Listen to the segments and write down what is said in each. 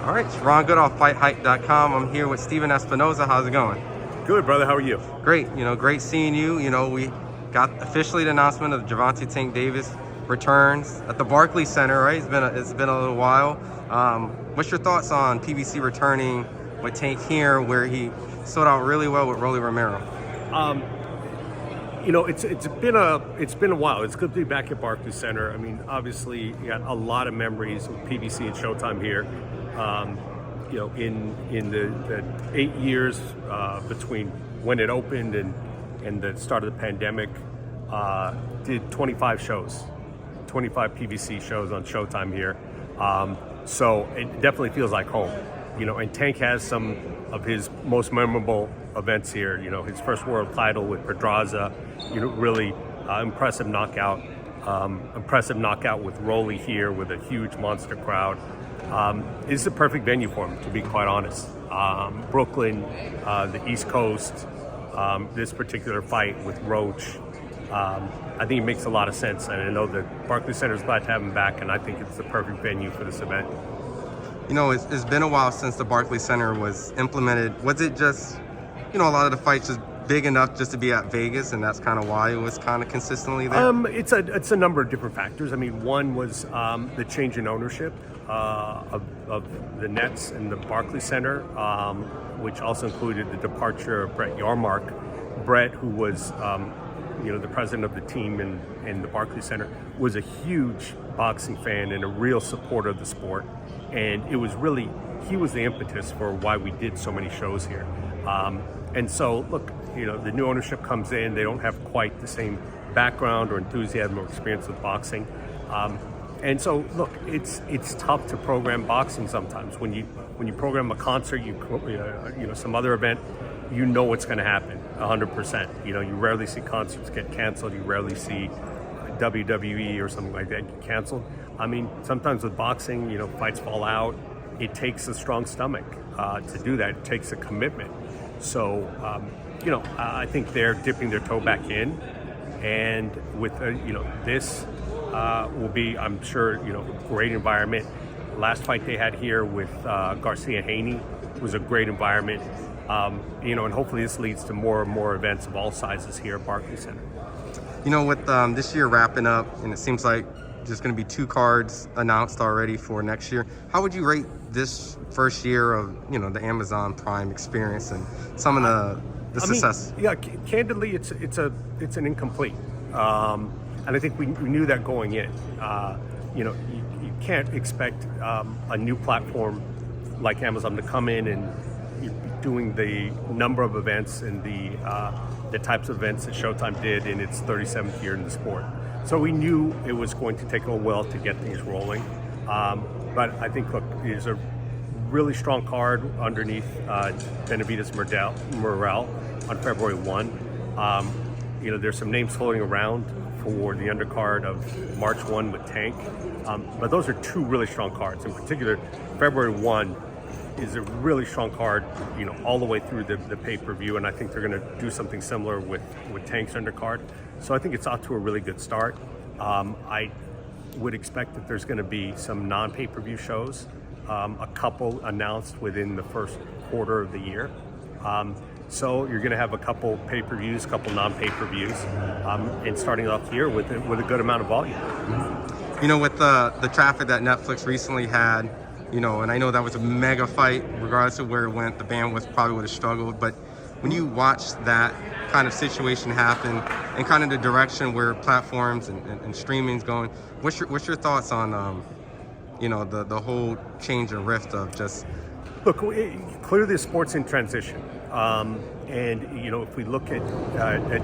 All right, it's Ron Goodall, FightHype.com. I'm here with Steven Espinoza. How's it going? Good, brother. How are you? Great. Great seeing you. We got officially the announcement of Gervonta Davis returns at the Barclays Center, right? It's been a little while. What's your thoughts on PBC returning with Tank here, where he stood out really well with Rolly Romero? It's been a while. It's good to be back at Barclays Center. I mean, obviously, you got a lot of memories with PBC and Showtime here. In the 8 years between when it opened and the start of the pandemic, did 25 shows, 25 PBC shows on Showtime here. So it definitely feels like home. And Tank has some of his most memorable events here. His first world title with Pedraza, really impressive knockout. Impressive knockout with Rolly here with a huge monster crowd. It's the perfect venue for him, to be quite honest. Brooklyn, the East Coast, this particular fight with Roach, I think it makes a lot of sense. And I know that Barclays Center is glad to have him back, and I think it's the perfect venue for this event. It's been a while since the Barclays Center was implemented. Was it just, a lot of the fights just big enough just to be at Vegas, and that's kind of why it was kind of consistently there? It's a number of different factors. I mean, one was the change in ownership of the Nets and the Barclays Center, which also included the departure of Brett Yarmark. Brett, who was the president of the team in the Barclays Center, was a huge boxing fan and a real supporter of the sport. And he was the impetus for why we did so many shows here. And so, look, the new ownership comes in. They don't have quite the same background or enthusiasm or experience with boxing. And so, look, it's tough to program boxing sometimes. When you program a concert, some other event, what's going to happen 100%. You rarely see concerts get canceled. You rarely see WWE or something like that get canceled. I mean, sometimes with boxing, fights fall out. It takes a strong stomach to do that. It takes a commitment. So, I think they're dipping their toe back in, and with this will be, I'm sure, great environment. Last fight they had here with Garcia Haney was a great environment, and hopefully this leads to more and more events of all sizes here at Barclays Center. With this year wrapping up, and it seems like there's going to be 2 cards announced already for next year. How would you rate this first year of the Amazon Prime experience and some of the success? Candidly, it's an incomplete, and I think we knew that going in. You can't expect a new platform like Amazon to come in and doing the number of events and the types of events that Showtime did in its 37th year in the sport. So we knew it was going to take a while to get things rolling. But I think, look, there's a really strong card underneath Benavidez Morel on February 1. There's some names floating around for the undercard of March 1 with Tank. But those are 2 really strong cards. In particular, February 1 is a really strong card, all the way through the pay-per-view, and I think they're going to do something similar with Tank's undercard. So I think it's off to a really good start. I would expect that there's going to be some non-pay-per-view shows, a couple announced within the first quarter of the year. So you're going to have a couple pay-per-views, a couple non-pay-per-views, and starting off here with a good amount of volume. With the traffic that Netflix recently had, and I know that was a mega fight, regardless of where it went, the bandwidth probably would have struggled. But when you watch that kind of situation happen and kind of the direction where platforms and streaming's going, what's your thoughts on, the whole change and rift of just... Look, clearly the sport's in transition. And, if we look at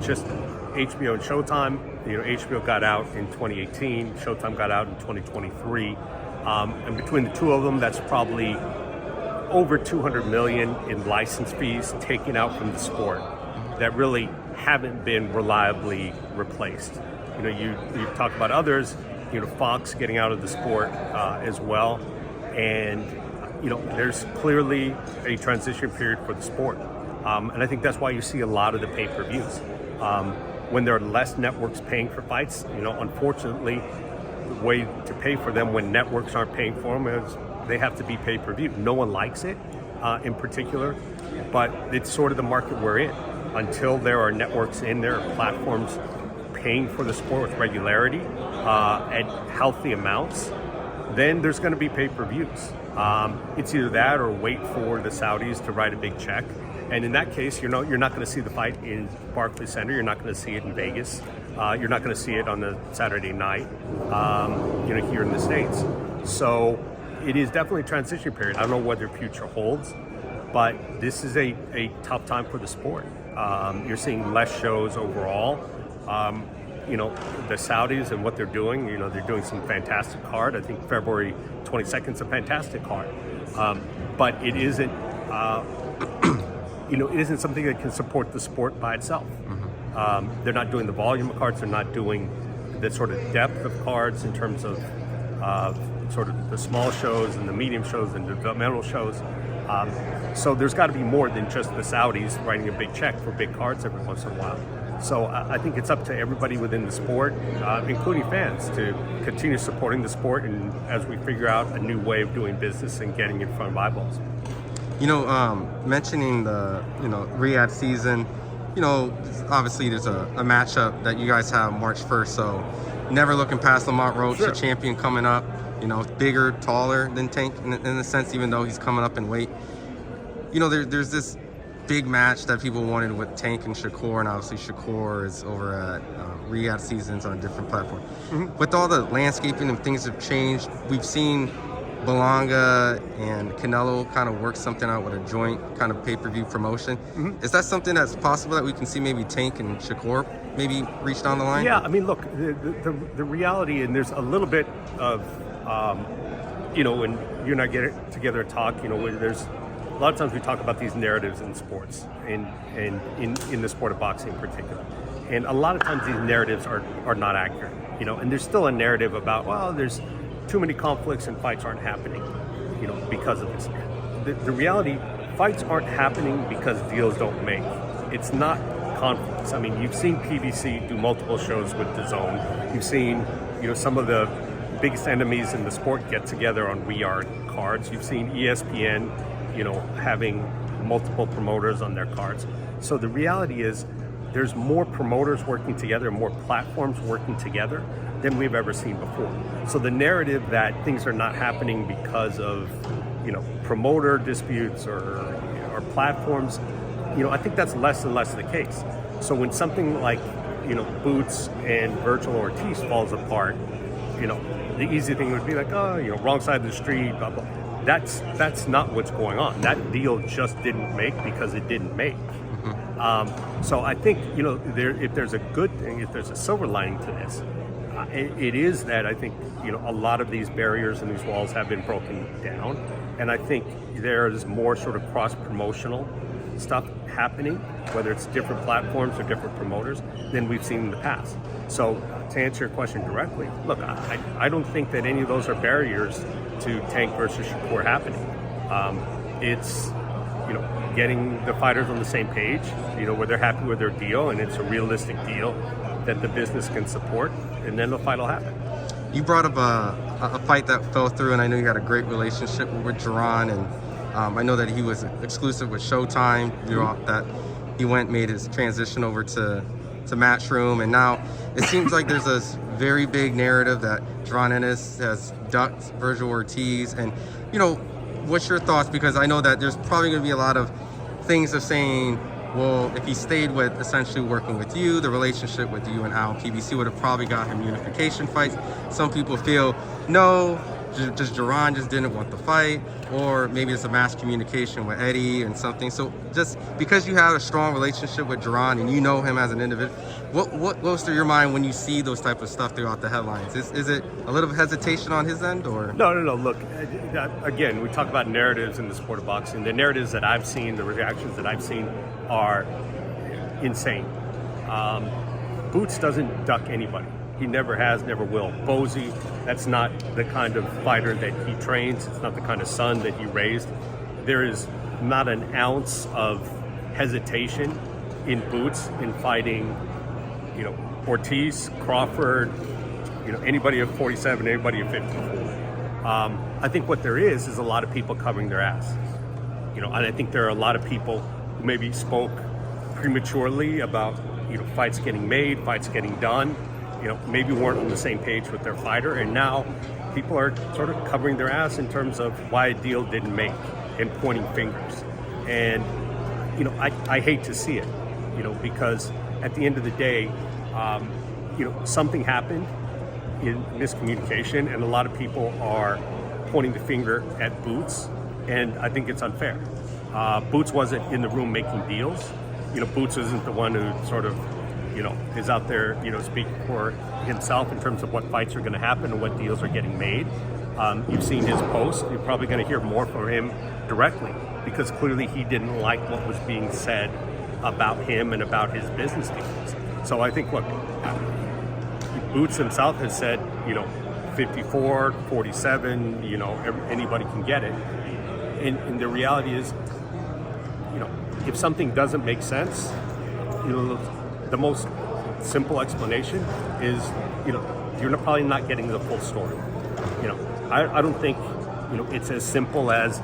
just HBO and Showtime, HBO got out in 2018, Showtime got out in 2023. And between the 2 of them, that's probably over $200 million in license fees taken out from the sport that really haven't been reliably replaced. You talk about others, Fox getting out of the sport as well. And, there's clearly a transition period for the sport. And I think that's why you see a lot of the pay-per-views. When there are less networks paying for fights, unfortunately, the way to pay for them when networks aren't paying for them is they have to be pay-per-view. No one likes it in particular, but it's sort of the market we're in. Until there are networks in there, platforms paying for the sport with regularity at healthy amounts, then there's going to be pay-per-views. It's either that or wait for the Saudis to write a big check. And in that case, you're not going to see the fight in Barclays Center. You're not going to see it in Vegas. You're not going to see it on the Saturday night, here in the States. So it is definitely a transition period. I don't know what their future holds, but this is a tough time for the sport. You're seeing less shows overall. The Saudis and what they're doing, they're doing some fantastic card. I think February 22nd is a fantastic card. But it isn't, it isn't something that can support the sport by itself. Mm-hmm. They're not doing the volume of cards. They're not doing the sort of depth of cards in terms of sort of the small shows and the medium shows and the developmental shows. So there's got to be more than just the Saudis writing a big check for big cards every once in a while. So I think it's up to everybody within the sport, including fans, to continue supporting the sport, and as we figure out a new way of doing business and getting in front of eyeballs. Mentioning the Riyadh season, obviously there's a matchup that you guys have March 1st. So never looking past Lamont Roach, Sure. the champion coming up. Bigger, taller than Tank in a sense, even though he's coming up in weight. There's this big match that people wanted with Tank and Shakur, and obviously Shakur is over at Riyadh Seasons on a different platform. Mm-hmm. With all the landscaping and things have changed, we've seen Belonga and Canelo kind of work something out with a joint kind of pay-per-view promotion. Mm-hmm. Is that something that's possible that we can see maybe Tank and Shakur maybe reach down the line? Yeah, I mean, look, the reality, and there's a little bit of, when you and I get together and talk, there's a lot of times we talk about these narratives in sports, and in the sport of boxing in particular. And a lot of times these narratives are not accurate, and there's still a narrative about, well, there's too many conflicts and fights aren't happening, because of this. The reality, fights aren't happening because deals don't make. It's not conflicts. I mean, you've seen PBC do multiple shows with DAZN. You've seen, some of the biggest enemies in the sport get together on Riyadh cards. You've seen ESPN, having multiple promoters on their cards. So the reality is there's more promoters working together, more platforms working together than we've ever seen before. So the narrative that things are not happening because of, promoter disputes or platforms, I think that's less and less the case. So when something like, Boots and Virgil Ortiz falls apart, the easy thing would be like, wrong side of the street, blah, blah. That's not what's going on. That deal just didn't make because it didn't make. Mm-hmm. So I think, if there's a good thing, if there's a silver lining to this, it is that I think, a lot of these barriers and these walls have been broken down. And I think there is more sort of cross-promotional stuff happening, whether it's different platforms or different promoters, than we've seen in the past. So to answer your question directly, look, I don't think that any of those are barriers to Tank versus Shakur happening. It's, getting the fighters on the same page, where they're happy with their deal and it's a realistic deal that the business can support, and then the fight will happen. You brought up a fight that fell through, and I know you got a great relationship with Jaron, and I know that he was exclusive with Showtime. That he made his transition over to Matchroom, and now it seems like there's a very big narrative that Jaron Ennis has ducked Virgil Ortiz, and what's your thoughts? Because I know that there's probably going to be a lot of things of saying, well, if he stayed with essentially working with you, the relationship with you and Al PBC would have probably got him unification fights. Some people feel, no, just Jaron just didn't want the fight, or maybe it's a mass communication with Eddie and something. So just because you have a strong relationship with Jaron and you know him as an individual, what goes through your mind when you see those type of stuff throughout the headlines? Is it a little hesitation on his end, or? No. Look, again, we talk about narratives in the sport of boxing. The narratives that I've seen, the reactions that I've seen are insane. Boots doesn't duck anybody. He never has, never will. Bozy, that's not the kind of fighter that he trains. It's not the kind of son that he raised. There is not an ounce of hesitation in Boots in fighting, Ortiz, Crawford, anybody at 47, anybody at 54. I think what there is a lot of people covering their ass. And I think there are a lot of people who maybe spoke prematurely about, fights getting made, fights getting done, maybe weren't on the same page with their fighter. And now people are sort of covering their ass in terms of why a deal didn't make and pointing fingers. And, I hate to see it, because at the end of the day, something happened in miscommunication, and a lot of people are pointing the finger at Boots, and I think it's unfair. Boots wasn't in the room making deals. Boots isn't the one who sort of, is out there, speaking for himself in terms of what fights are going to happen and what deals are getting made. You've seen his post. You're probably going to hear more from him directly, because clearly he didn't like what was being said about him and about his business deals. So I think, look, Boots himself has said, 54, 47, anybody can get it. And the reality is, if something doesn't make sense, the most simple explanation is, you're probably not getting the full story. I don't think, it's as simple as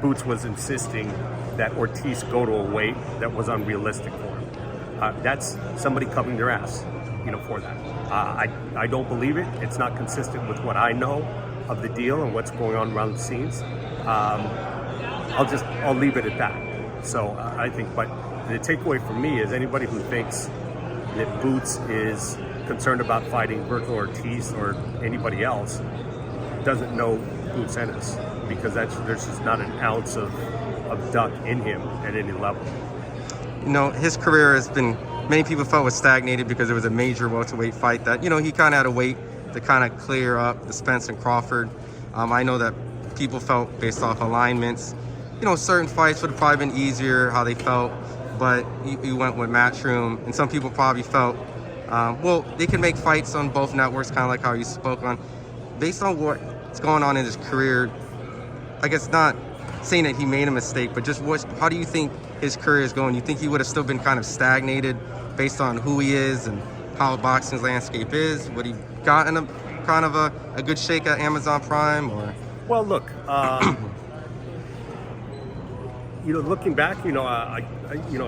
Boots was insisting that Ortiz go to a weight that was unrealistic for him. That's somebody covering their ass, for that. I don't believe it. It's not consistent with what I know of the deal and what's going on around the scenes. I'll leave it at that. So I think, but the takeaway for me is anybody who thinks that Boots is concerned about fighting Virgil Ortiz or anybody else doesn't know Boots Ennis, because there's just not an ounce of duck in him at any level. His career has been, many people felt was stagnated because it was a major welterweight fight that, he kind of had to wait to kind of clear up the Spence and Crawford. I know that people felt based off alignments, certain fights would have probably been easier, how they felt, but you went with Matchroom, and some people probably felt, they can make fights on both networks, kind of like how you spoke on. Based on what's going on in his career, I guess not saying that he made a mistake, but just how do you think his career is going? You think he would have still been kind of stagnated based on who he is and how boxing's landscape is? Would he gotten a kind of a good shake at Amazon Prime? Or? Well, look, looking back, I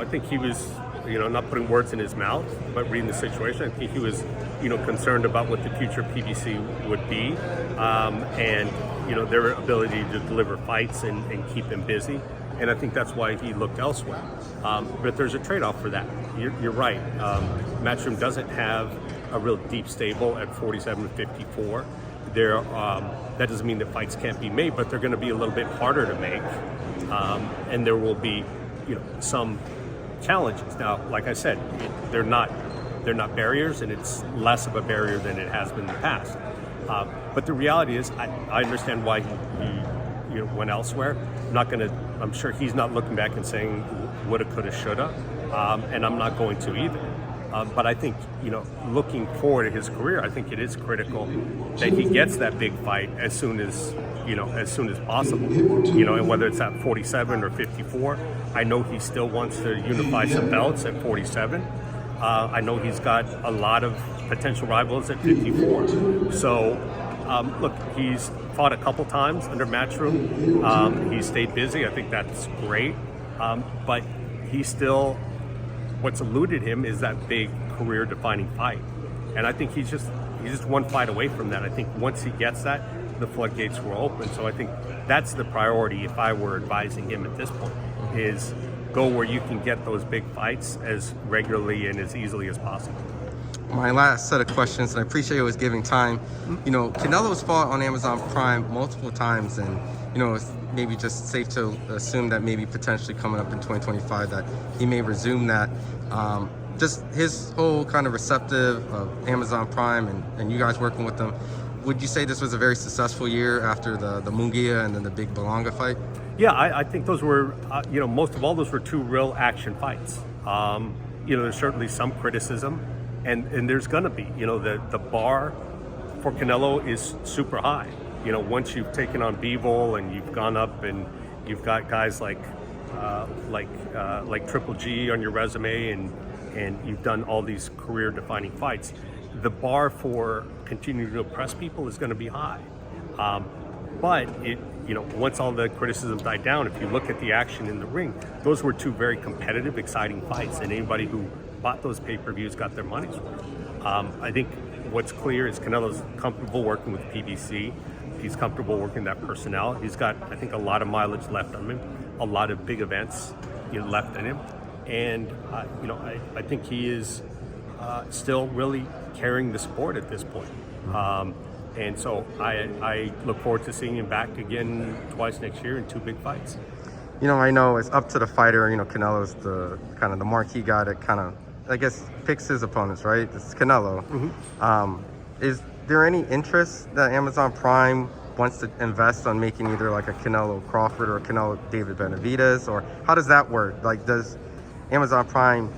think he was, not putting words in his mouth, but reading the situation, I think he was, concerned about what the future PBC would be, and, their ability to deliver fights and keep him busy. And I think that's why he looked elsewhere. But there's a trade-off for that. You're right. Matchroom doesn't have a real deep stable at 47 and 54. That doesn't mean that fights can't be made, but they're going to be a little bit harder to make. And there will be, some challenges. Now, like I said, they're not barriers, and it's less of a barrier than it has been in the past. But the reality is, I understand why he went elsewhere. I'm sure he's not looking back and saying woulda, coulda, shoulda, and I'm not going to either. But I think, looking forward to his career, I think it is critical that he gets that big fight as soon as possible. And whether it's at 47 or 54, I know he still wants to unify some belts at 47. I know he's got a lot of potential rivals at 54. So, look, he's fought a couple times under Matchroom. He stayed busy. I think that's great. But he still, what's eluded him is that big career-defining fight. And I think he's just one fight away from that. I think once he gets that, the floodgates will open. So I think that's the priority if I were advising him at this point, is go where you can get those big fights as regularly and as easily as possible. My last set of questions, and I appreciate you always giving time. Canelo's fought on Amazon Prime multiple times, and it's maybe just safe to assume that maybe potentially coming up in 2025 that he may resume that. Just his whole kind of receptive of Amazon Prime and you guys working with them. Would you say this was a very successful year after the Munguia and then the big Belonga fight? Yeah, I think those were, most of all those were two real action fights. There's certainly some criticism, and there's going to be, the bar for Canelo is super high. Once you've taken on Bivol and you've gone up and you've got guys like Triple G on your resume and you've done all these career-defining fights, the bar for continuing to impress people is going to be high. But once all the criticism died down, if you look at the action in the ring, those were two very competitive, exciting fights, and anybody who bought those pay-per-views got their money's worth. I think what's clear is Canelo's comfortable working with PBC. He's comfortable working that personnel. He's got, I think, a lot of mileage left on him, a lot of big events left in him, and I think he is still really carrying the sport at this point. And so I look forward to seeing him back again twice next year in two big fights. I know it's up to the fighter. Canelo's the kind of the marquee guy that kind of, I guess, picks his opponents, right? It's Canelo. Is there any interest that Amazon Prime wants to invest on making either like a Canelo Crawford or a Canelo David Benavidez, or how does that work? Like, does Amazon Prime,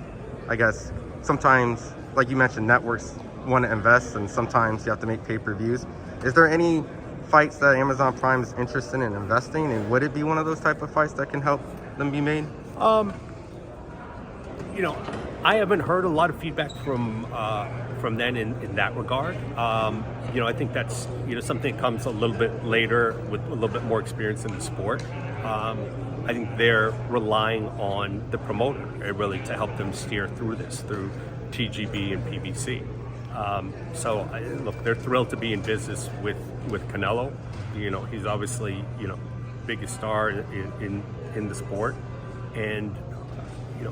I guess, sometimes, like you mentioned, networks want to invest, and sometimes you have to make pay-per-views. Is there any fights that Amazon Prime is interested in investing, and would it be one of those type of fights that can help them be made? I haven't heard a lot of feedback from them in that regard. I think that's something that comes a little bit later with a little bit more experience in the sport. I think they're relying on the promoter really to help them steer through this, through TGB and PBC. Look, they're thrilled to be in business with Canelo. He's obviously biggest star in the sport, and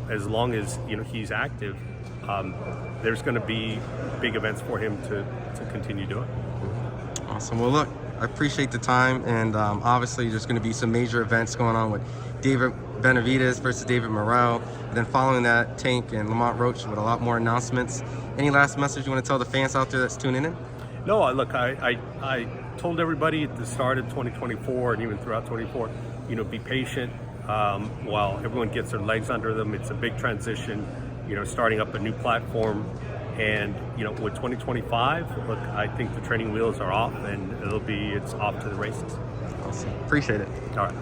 as long as he's active, there's going to be big events for him to continue doing. Awesome. Well, look, I appreciate the time, and obviously there's going to be some major events going on with David Benavidez versus David Morrell, and then following that, Tank and Lamont Roach with a lot more announcements. Any last message you want to tell the fans out there that's tuning in? No, look, I told everybody at the start of 2024 and even throughout 24, be patient while everyone gets their legs under them. It's a big transition, starting up a new platform. And, with 2025, look, I think the training wheels are off, and it's off to the races. Awesome. Appreciate it. All right.